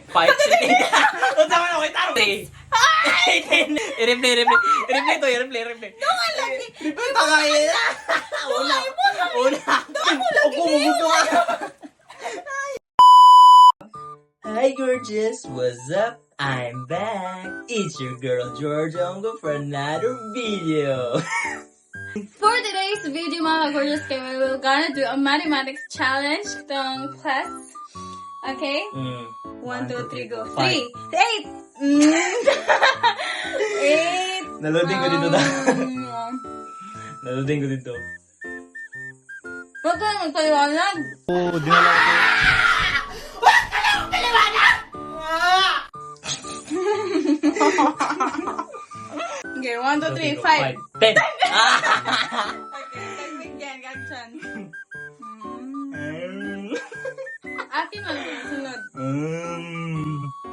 5, 6, 8. Unsa man ako itaro? 3. I-replay to, i-replay. Dungan lagi. Replay ta kay. Una. Hi gorgeous, what's up? I'm back. It's your girl George Ongo for another video. For today's video, mga gorgeous, we're gonna do a mathematics challenge ng class. Okay? 1, 2, 3, go. 3, 8. 8. Naloading ko dito na. Naloading ko dito. Ba't ka naman paliwanag? Oo, dinala ko. Okay, 1, 2, 3, 5. 10. Okay, nagbigyan, gagchan. Akin man yung sunod.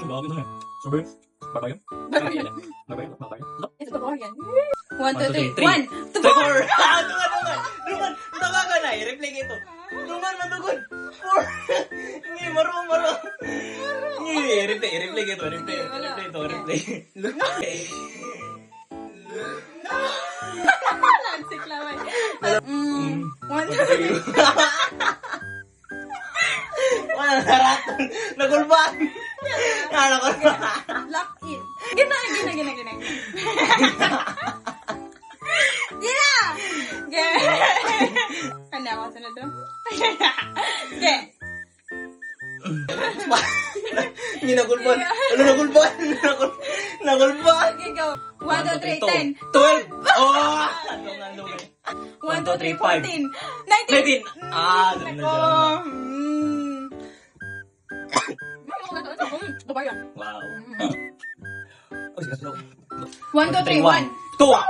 Bakit na? Sobrang? Babayan? Babayan? Ito ba yan? 1, 2, 3. 1, 2, 4. Dungan! Tama ka na! I-replay ito. Dungan, madugon! 4. Hindi, marong. Hindi, i-replay ito. Replay. Lansik lamay. 1, 2, 3. Wala narat. Nagulban. Nagulban. Lock in. Gina. Ano ako sunod doon? Ge. Hindi nagulban. Ano nagulban? Nagulban. Okay, go. 1, 2, 3, 10. 12. Oh! 1, 2, 3, 14. 19. Ah, dun na dyan. Wow. 1, 2, 3, 1. 2. Oh!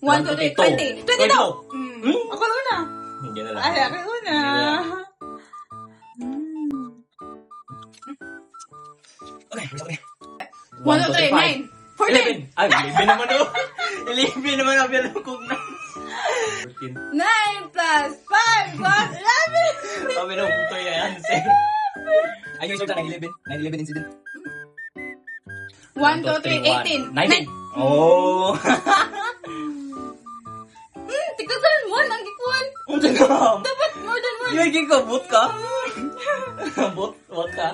One, 1, 2, 3, 20. 20 daw. Ako na. Hindi na lang. Ay, ako na. Okay. 1, 2, 3, 9. 14. 11. Ay, 11 naman o. 11 naman ang pinakog na. 14. 9 plus 5 plus 11. Sabi na, puto yan. Ay, yung isang 9-11. 9-11 incident. 1, 2, 3, 18. 19. Oh. Tigdasalan 1 ang gikuan. Unsa na? Dapat more than 1. Yung ka, boot ka? Boot ka?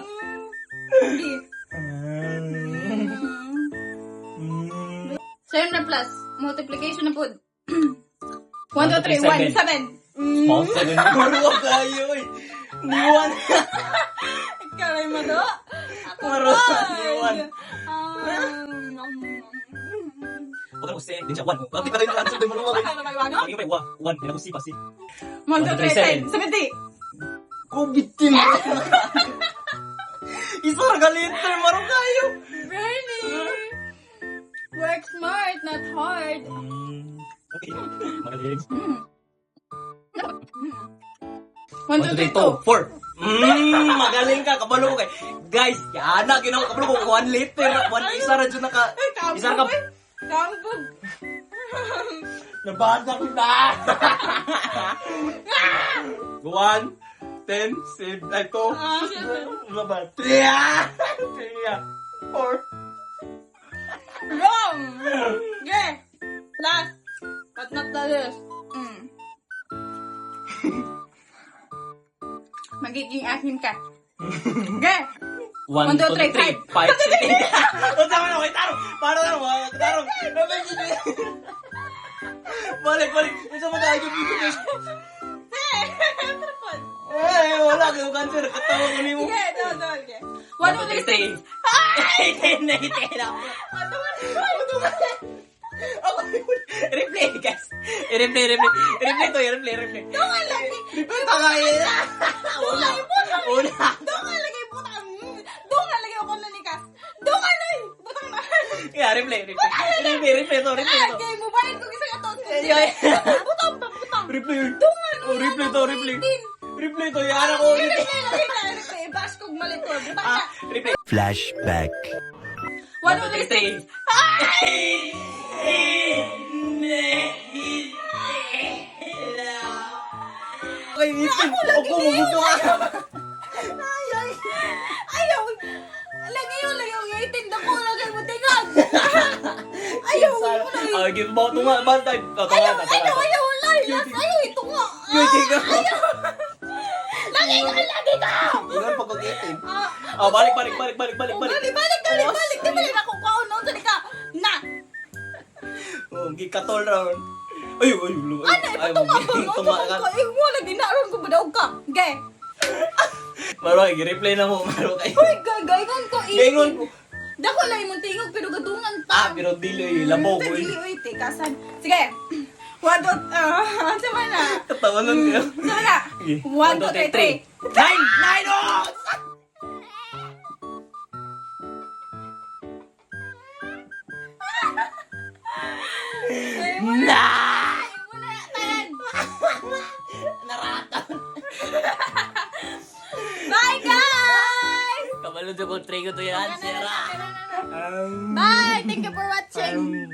Same na plus. Multiplication na po. 1, 2, 3, 1, 7. Small 7. Maruwa kayo eh. Niwan. Karay mo do? Maruwa. Niwan. Huwag ka mag-send. Din siya 1. Bakit pa rin ang answer? Maruwa kayo. Hindi pa 1. Hindi na si pasi. 1, 2, 3, 10. 70. Kubitin. Isang galiter. Maruwa kayo. Bernie. Work smart, not hard. Okay. Magaling. 1, 2, 3, 2. 4. Magaling ka. Kabalo ko kay. Guys, yana, ginawa kabalo ko. 1 liter. 1 isa ra dyan naka. Isa ka. Kambog. Nabasa ko na. 1, 10, 7, ay 2. Ano ba? 3. 4. Wrong! Okay. Last. But not the least. Magiging akin ka. Okay. 1, 2, 3, 5, 6, 8. Unsa man ako itaro? Para na mo, itaro. Balik. Unsa man tayo dito guys? Ay, wala kayo cancer. Katawa ko nimo. Okay, okay. 1, 2, 3, 18. Replay guys. Replay to. Dungan lagi. Replay ta kay. Una. Dungan lagi butang. Dungan lagi ako nanikas. Dungan na. Butang na. Yeah, replay to. Okay, mobile ko isa ato. Butang. Replay. Dungan. Replay to. Replay to. Yan ako. Replay. Baskog malito. Butang na. Replay. Flashback. 1, 2, 3, Okay, ngipin. Ako, mabuto ka. Ayaw. Lagi yung itinda ko. Lagi mo tingag. Ayaw. Ah, give mo. Tunga. Bantay. Ayaw. Last. Ayaw. Ito nga. Lagi ka. Ingon pag itim. Balik. Balik. Di ba rin ako kaunon? Sali ka. Na. Oh, gikatol round. Ay, lulo. Ano, ipatunga ka. Mo, lagi naroon ko ba daw ka? Gay. Maro, i-replay na mo. Maro kayo. Uy, gaygon ko. Gaingon ko. Dako lang yung tingog, pero gadungan ta. Pero dili, labo ko. Dili, uy, tikasan. Sige. 1, 2, sama na. Katawanan ka. Sama na. 1, 2, 3. 9! Oh! Na! Muna natin. Narata. Bye, guys! Kabalod ko trigo to yan, Sarah. Bye! Thank you for watching.